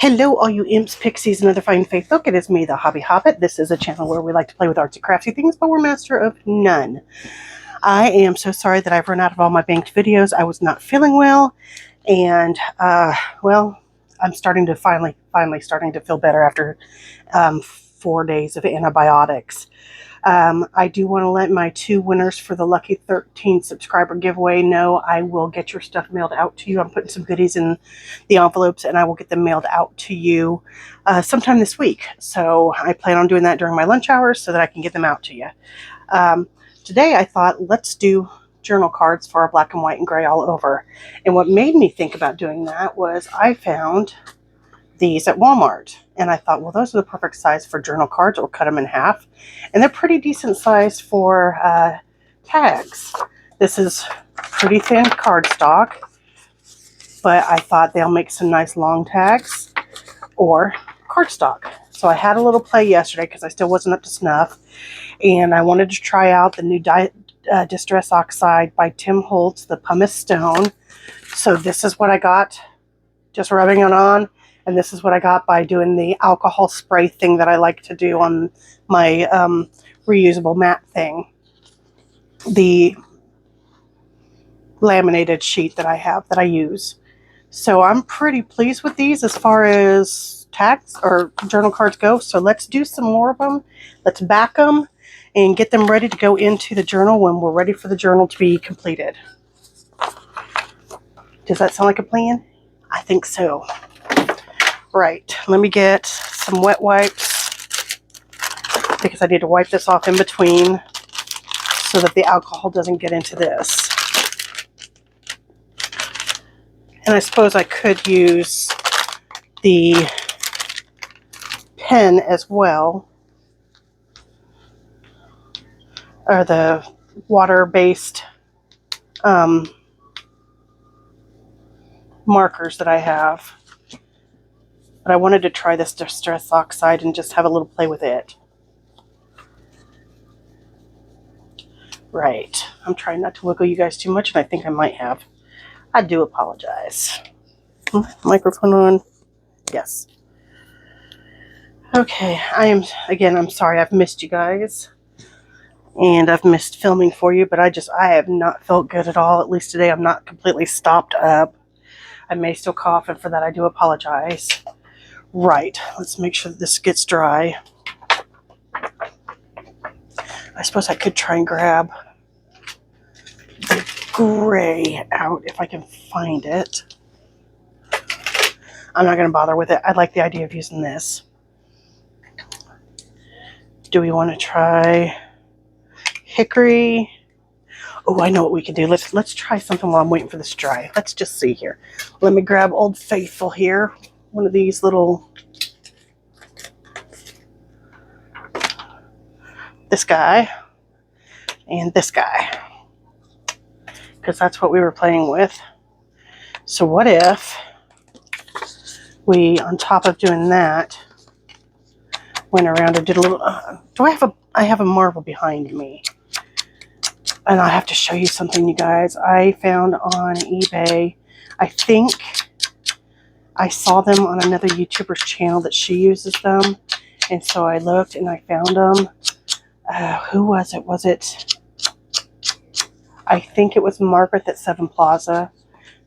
Hello, all you imps, pixies, and other fine faith folk. It is me, the Hobby Hobbit. This is a channel where we like to play with artsy crafty things, but we're master of none. I am so sorry that I've run out of all my banked videos. I was not feeling well, and, well, I'm starting to finally starting to feel better after 4 days of antibiotics. I do want to let my 2 winners for the Lucky 13 subscriber giveaway know I will get your stuff mailed out to you. I'm putting some goodies in the envelopes and I will get them mailed out to you sometime this week. So I plan on doing that during my lunch hours so that I can get them out to you. Today I thought let's do journal cards for our black and white and gray all over. And what made me think about doing that was I found these at Walmart. And I thought, well, those are the perfect size for journal cards, or cut them in half. And they're pretty decent size for tags. This is pretty thin cardstock, but I thought they'll make some nice long tags or cardstock. So I had a little play yesterday because I still wasn't up to snuff. And I wanted to try out the new Distress Oxide by Holtz, the pumice stone. So this is what I got, just rubbing it on. And this is what I got by doing the alcohol spray thing that I like to do on my reusable mat thing. The laminated sheet that I have that I use. So I'm pretty pleased with these as far as tags or journal cards go. So let's do some more of them. Let's back them and get them ready to go into the journal when we're ready for the journal to be completed. Does that sound like a plan? I think so. Right, let me get some wet wipes because I need to wipe this off in between so that the alcohol doesn't get into this. And I suppose I could use the pen as well, or the water-based markers that I have. But I wanted to try this Distress Oxide and just have a little play with it. Right. I'm trying not to wiggle you guys too much, and I think I might have. I do apologize. Microphone on? Yes. Okay. I'm sorry I've missed you guys. And I've missed filming for you, but I have not felt good at all. At least today I'm not completely stopped up. I may still cough, and for that I do apologize. Right, let's make sure that this gets dry. I suppose I could try and grab the gray out if I can find it. I'm not going to bother with it. I like the idea of using this. Do we want to try hickory? Oh, I know what we can do. Let's try something while I'm waiting for this to dry. Let's just see here. Let me grab Old Faithful here. One of these little, this guy and this guy, because that's what we were playing with. So what if we, on top of doing that, went around and did a little, I have a marble behind me. And I have to show you something, you guys. I found on eBay, I think I saw them on another YouTuber's channel that she uses them. And so I looked and I found them. Who was it? I think it was Margaret at Seven Plaza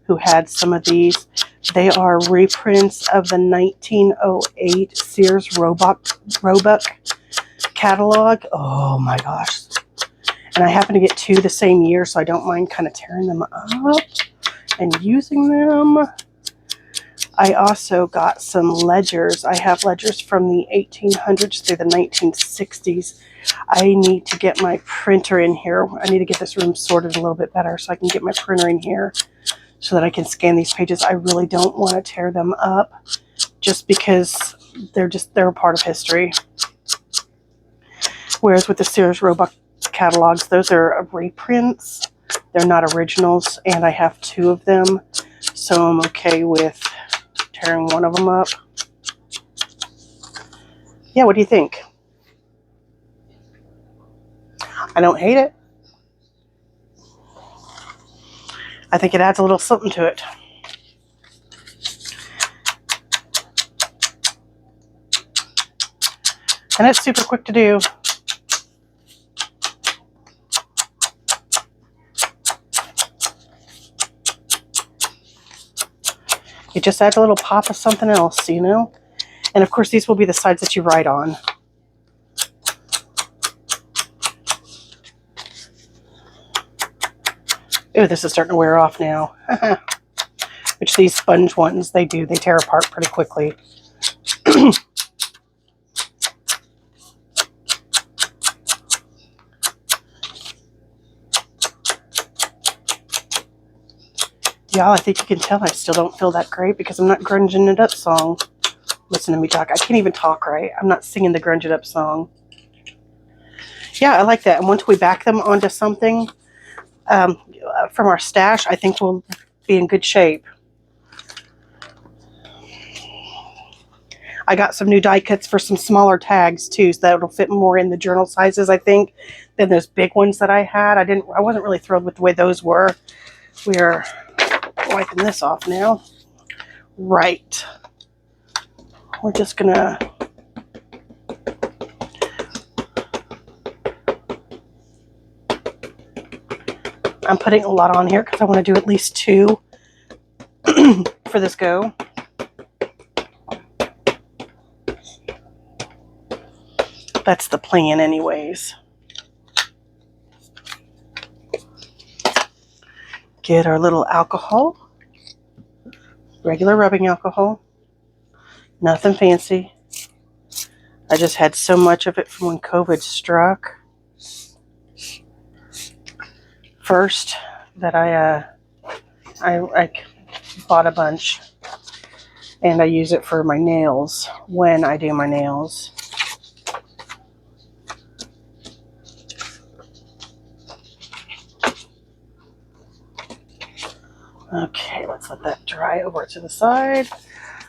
who had some of these. They are reprints of the 1908 Sears Roebuck catalog. Oh my gosh. And I happen to get 2 the same year, so I don't mind kind of tearing them up and using them. I also got some ledgers. I have ledgers from the 1800s through the 1960s. I need to get my printer in here. I need to get this room sorted a little bit better so I can get my printer in here so that I can scan these pages. I really don't want to tear them up just because they're a part of history. Whereas with the Sears Roebuck catalogs, those are reprints. They're not originals, and I have 2 of them, so I'm okay with tearing one of them up. Yeah, what do you think? I don't hate it. I think it adds a little something to it. And it's super quick to do. It just adds a little pop of something else, you know? And of course, these will be the sides that you write on. Oh, this is starting to wear off now. Which these sponge ones, they tear apart pretty quickly. Y'all, I think you can tell I still don't feel that great because I'm not grunging it up song. Listen to me talk. I can't even talk right. I'm not singing the grunge it up song. Yeah, I like that. And once we back them onto something from our stash, I think we'll be in good shape. I got some new die cuts for some smaller tags too, so that it'll fit more in the journal sizes, I think, than those big ones that I had. I wasn't really thrilled with the way those were. We're wiping this off now. Right. We're just gonna I'm putting a lot on here because I want to do at least 2 for this go. That's the plan anyways. Get our little alcohol. Regular rubbing alcohol. Nothing fancy. I just had so much of it from when COVID struck. First that I bought a bunch. And I use it for my nails when I do my nails. Okay, let's let that dry over to the side.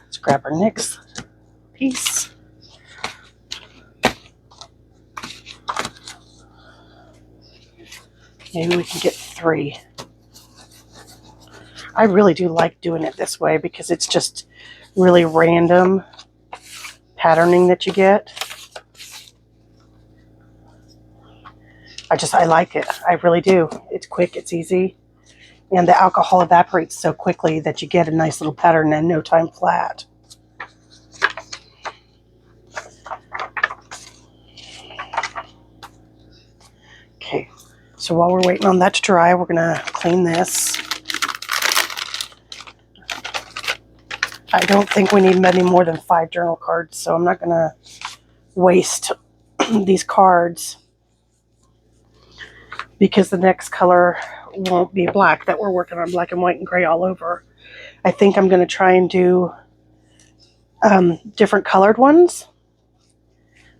Let's grab our next piece. Maybe we can get 3. I really do like doing it this way because it's just really random patterning that you get. I like it. I really do. It's quick, it's easy. And the alcohol evaporates so quickly that you get a nice little pattern in no time flat. Okay, so while we're waiting on that to dry, we're going to clean this. I don't think we need many more than 5 journal cards, so I'm not going to waste these cards because the next color won't be black that we're working on, black and white and gray all over. I think I'm going to try and do different colored ones.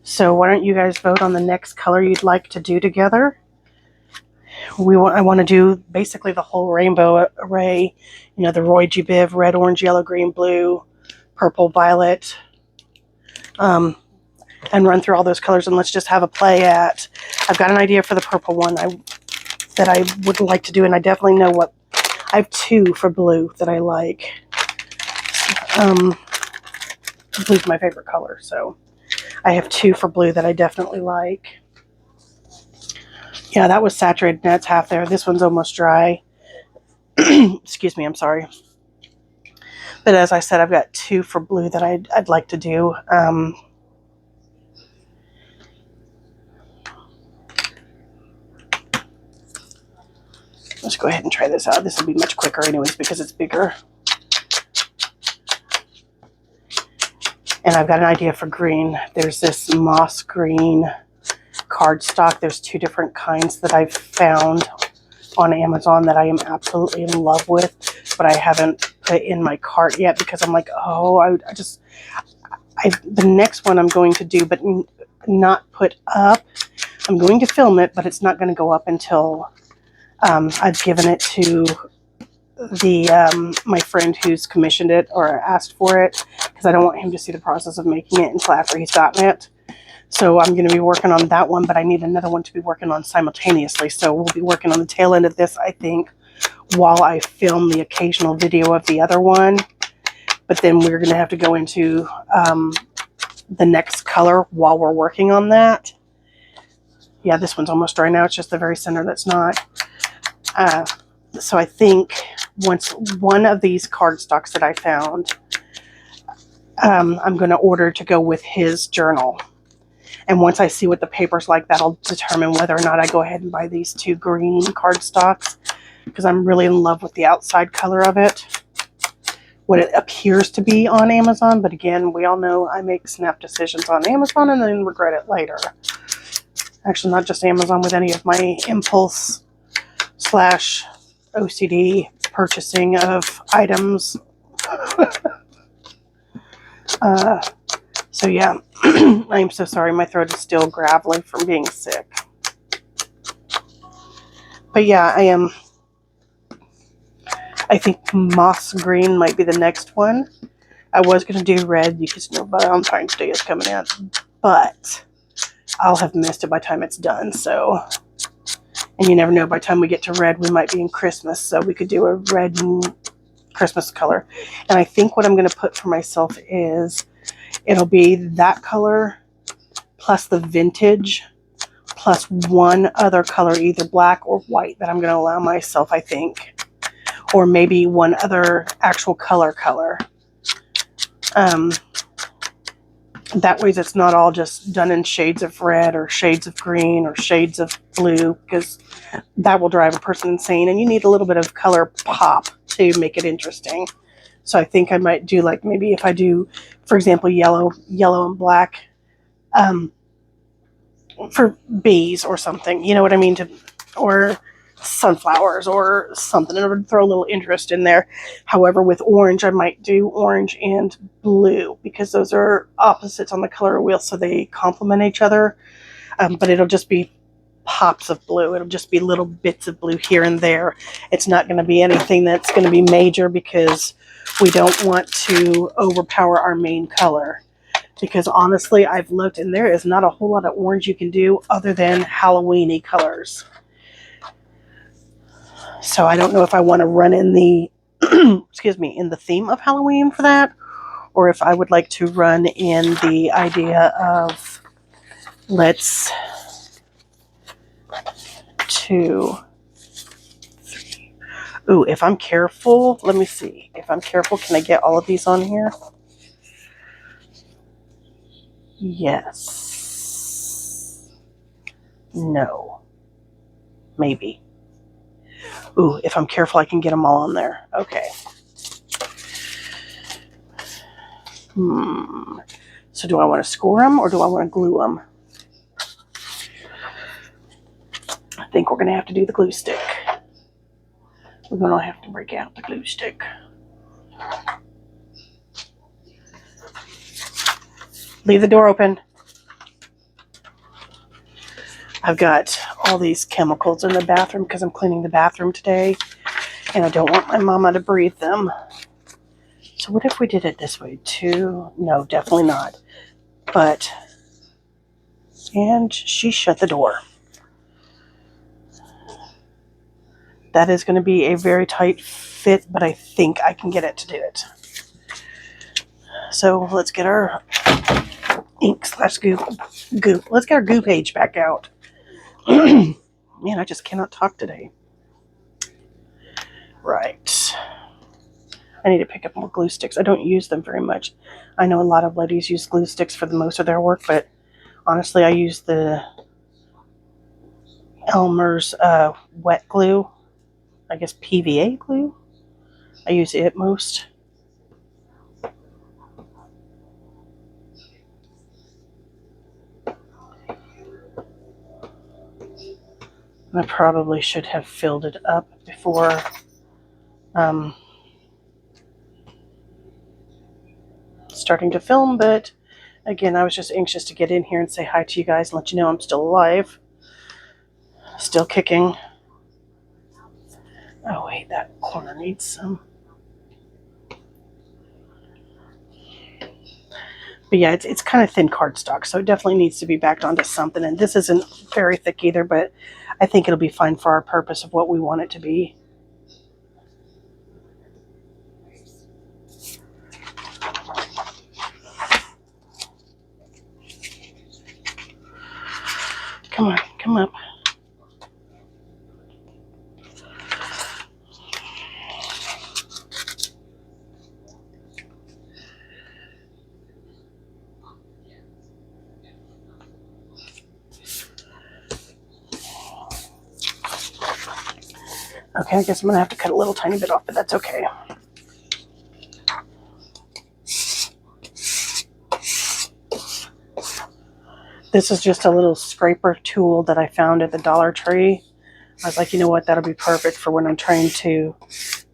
So why don't you guys vote on the next color you'd like to do together? I want to do basically the whole rainbow array. You know, the Roy G. Biv, red, orange, yellow, green, blue, purple, violet. And run through all those colors and let's just have a play at. I've got an idea for the purple one that I would like to do, and I definitely know what. I have 2 for blue that I like. Blue's my favorite color, so I have 2 for blue that I definitely like. Yeah, that was saturated, and that's half there. This one's almost dry. Excuse me, I'm sorry. But as I said, I've got 2 for blue that I'd like to do. Let's go ahead and try this out. This will be much quicker anyways because it's bigger. And I've got an idea for green. There's this moss green cardstock. There's 2 different kinds that I've found on Amazon that I am absolutely in love with, but I haven't put in my cart yet because I'm like, oh, the next one I'm going to do, but not put up. I'm going to film it, but it's not going to go up until I've given it to my friend who's commissioned it or asked for it because I don't want him to see the process of making it until after he's gotten it. So I'm going to be working on that one, but I need another one to be working on simultaneously. So we'll be working on the tail end of this, I think, while I film the occasional video of the other one. But then we're going to have to go into the next color while we're working on that. Yeah, this one's almost dry now. It's just the very center that's not. So I think once one of these cardstocks that I found, I'm going to order to go with his journal. And once I see what the paper's like, that'll determine whether or not I go ahead and buy these 2 green cardstocks, because I'm really in love with the outside color of it, what it appears to be on Amazon. But again, we all know I make snap decisions on Amazon and then regret it later. Actually, not just Amazon, with any of my impulse / OCD purchasing of items. So yeah, I'm so sorry. My throat is still gravelly from being sick. But yeah, I think moss green might be the next one. I was going to do red because Valentine's Day is coming in, but I'll have missed it by the time it's done. So, and you never know, by the time we get to red, we might be in Christmas. So we could do a red and Christmas color. And I think what I'm going to put for myself is, it'll be that color plus the vintage plus one other color, either black or white, that I'm going to allow myself, I think. Or maybe one other actual color. That way it's not all just done in shades of red or shades of green or shades of blue, because that will drive a person insane, and you need a little bit of color pop to make it interesting. So I think I might do, like, maybe if I do, for example, yellow and black for bees or something, you know what I mean, or sunflowers or something, and I would throw a little interest in there. However, with orange, I might do orange and blue, because those are opposites on the color wheel, so they complement each other. But it'll just be pops of blue. It'll just be little bits of blue here and there. It's not going to be anything that's going to be major, because we don't want to overpower our main color. Because honestly, I've looked and there is not a whole lot of orange you can do other than Halloween-y colors. So I don't know if I want to run in the excuse me, in the theme of Halloween for that, or if I would like to run in the idea of, let's 2, 3. Ooh, if I'm careful, let me see. If I'm careful, can I get all of these on here? Yes. No. Maybe. Ooh, if I'm careful, I can get them all on there. Okay. So do I want to score them or do I want to glue them? I think we're going to have to do the glue stick. We're going to have to break out the glue stick. Leave the door open. I've got all these chemicals in the bathroom because I'm cleaning the bathroom today, and I don't want my mama to breathe them. So what if we did it this way too? No, definitely not. But, and she shut the door. That is going to be a very tight fit, but I think I can get it to do it. So let's get our ink / goop. Let's get our goo page back out. Man, I just cannot talk today. Right. I need to pick up more glue sticks. I don't use them very much. I know a lot of ladies use glue sticks for the most of their work, but honestly, I use the Elmer's wet glue. I guess PVA glue. I use it most. I probably should have filled it up before starting to film, but again, I was just anxious to get in here and say hi to you guys and let you know I'm still alive, still kicking. Oh wait, that corner needs some. But yeah, it's kind of thin cardstock, so it definitely needs to be backed onto something. And this isn't very thick either, but I think it'll be fine for our purpose of what we want it to be. Come on, come up. Okay, I guess I'm going to have to cut a little tiny bit off, but that's okay. This is just a little scraper tool that I found at the Dollar Tree. I was like, you know what, that'll be perfect for when I'm trying to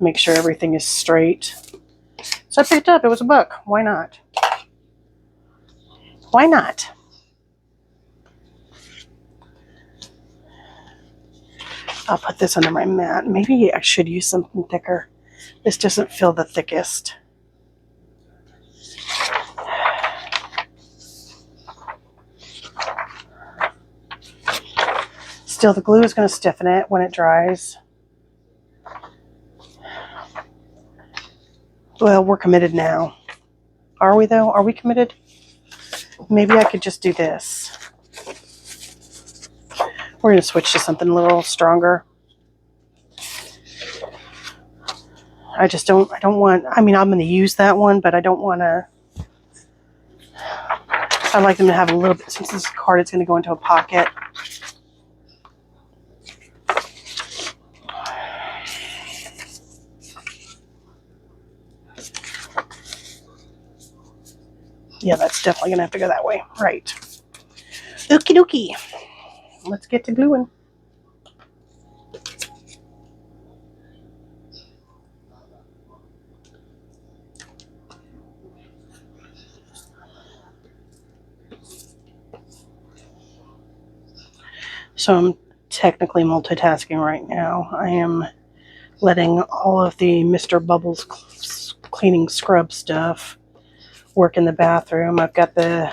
make sure everything is straight. So I picked it up. It was $1. Why not? Why not? I'll put this under my mat. Maybe I should use something thicker. This doesn't feel the thickest. Still, the glue is going to stiffen it when it dries. Well, we're committed now. Are we, though? Are we committed? Maybe I could just do this. We're going to switch to something a little stronger. I don't want, I mean, I'm going to use that one, but I don't want to, I like them to have a little bit, since this card is going to go into a pocket. Yeah, that's definitely going to have to go that way. Right. Okie dokie. Let's get to gluing. So I'm technically multitasking right now. I am letting all of the Mr. Bubbles cleaning scrub stuff work in the bathroom. I've got the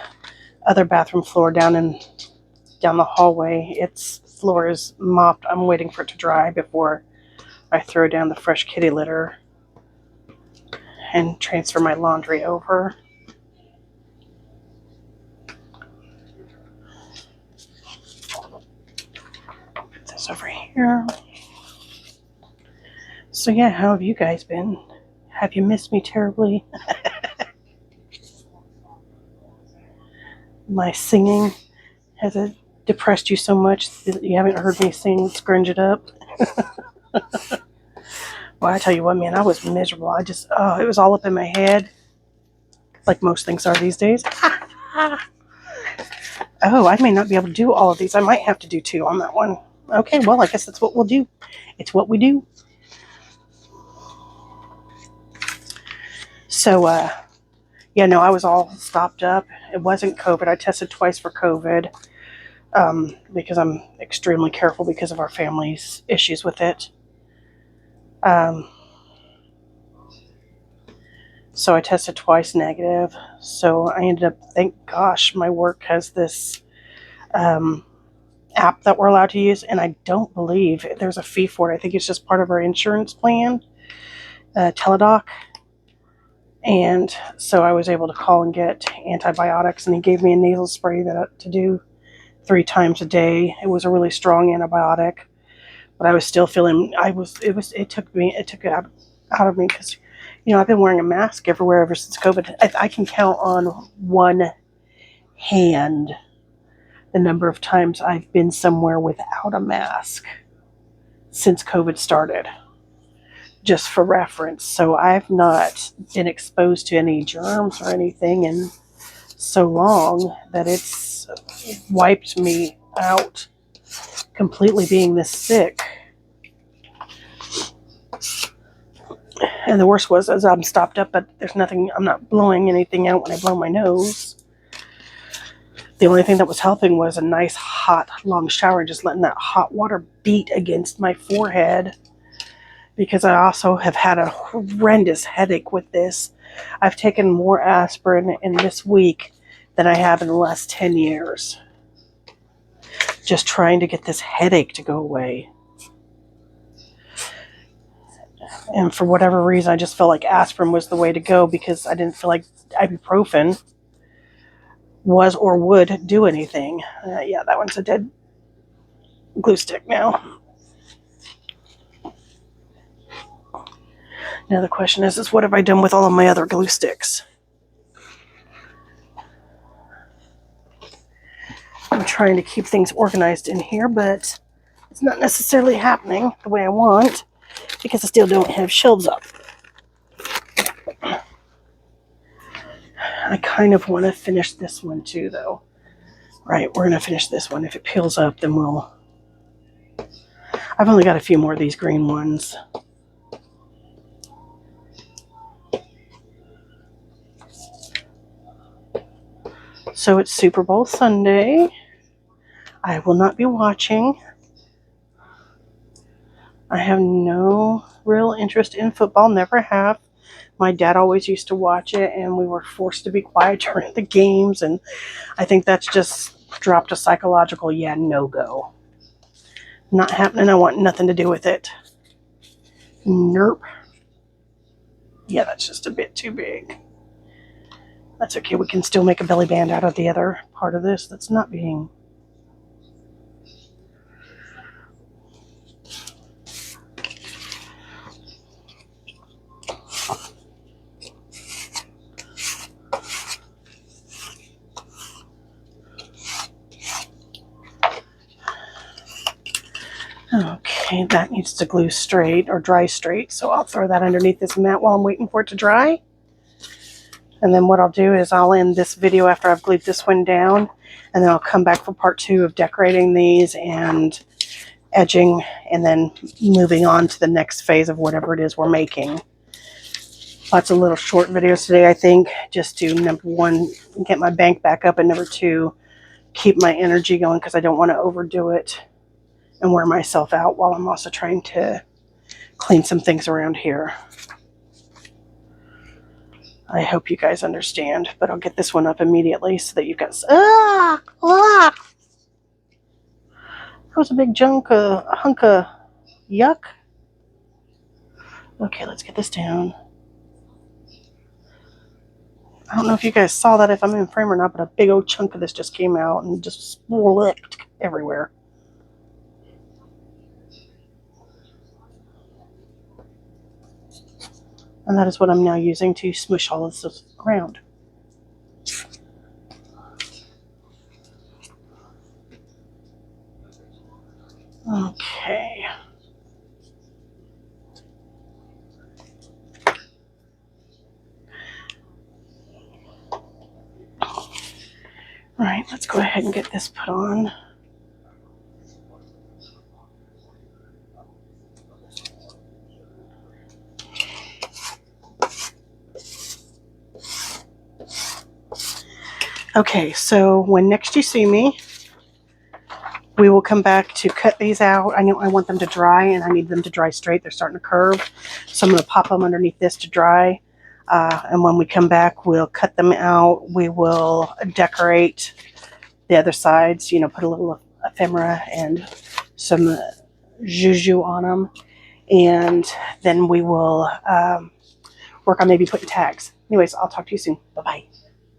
other bathroom floor down the hallway. Its floor is mopped. I'm waiting for it to dry before I throw down the fresh kitty litter and transfer my laundry over. Put this over here. So yeah, how have you guys been? Have you missed me terribly? My singing, has it depressed you so much that you haven't heard me sing Scrunch It Up? Well, I tell you what, man, I was miserable. It was all up in my head, like most things are these days. Oh, I may not be able to do all of these. I might have to do 2 on that one. Okay, well, I guess that's what we'll do. It's what we do. So, yeah, no, I was all stopped up. It wasn't COVID. I tested twice for COVID because I'm extremely careful because of our family's issues with it. So I tested twice negative. So I ended up, thank gosh, my work has this app that we're allowed to use, and I don't believe there's a fee for it. I think it's just part of our insurance plan, Teledoc. And so I was able to call and get antibiotics, and he gave me a nasal spray to do 3 times a day. It was a really strong antibiotic, but I was still feeling, it took it out of me because, you know, I've been wearing a mask everywhere ever since COVID. I can count on one hand the number of times I've been somewhere without a mask since COVID started, just for reference. So I've not been exposed to any germs or anything in so long that it's wiped me out completely being this sick. And the worst was, as I'm stopped up, but there's nothing, I'm not blowing anything out when I blow my nose. The only thing that was helping was a nice hot long shower, just letting that hot water beat against my forehead, because I also have had a horrendous headache with this. I've taken more aspirin in this week than I have in the last 10 years. Just trying to get this headache to go away. And for whatever reason, I just felt like aspirin was the way to go, because I didn't feel like ibuprofen was or would do anything. Yeah, that one's a dead glue stick now. Now the question is what have I done with all of my other glue sticks? I'm trying to keep things organized in here, but it's not necessarily happening the way I want because I still don't have shelves up. I kind of want to finish this one too, though. Right, we're going to finish this one. If it peels up, then we'll... I've only got a few more of these green ones. So it's Super Bowl Sunday. I will not be watching. I have no real interest in football, never have. My dad always used to watch it, and we were forced to be quiet during the games, and I think that's just dropped a psychological, no-go. Not happening. I want nothing to do with it. Nope. Yeah, that's just a bit too big. That's okay. We can still make a belly band out of the other part of this that's not being... Okay, that needs to glue straight or dry straight, so I'll throw that underneath this mat while I'm waiting for it to dry. And then what I'll do is I'll end this video after I've glued this one down, and then I'll come back for part 2 of decorating these and edging, and then moving on to the next phase of whatever it is we're making. Lots of little short videos today, I think, just to, number 1, get my bank back up, and number 2, keep my energy going because I don't want to overdo it and wear myself out while I'm also trying to clean some things around here. I hope you guys understand, but I'll get this one up immediately so that you've got... That was a big hunk of yuck. Okay, let's get this down. I don't know if you guys saw that, if I'm in frame or not, but a big old chunk of this just came out and just slipped everywhere. And that is what I'm now using to smush all of this around. Okay. All right, let's go ahead and get this put on. Okay, so when next you see me, we will come back to cut these out. I know I want them to dry, and I need them to dry straight. They're starting to curve, so I'm going to pop them underneath this to dry. And when we come back, we'll cut them out. We will decorate the other sides, you know, put a little ephemera and some juju on them. And then we will work on maybe putting tags. Anyways, I'll talk to you soon. Bye-bye.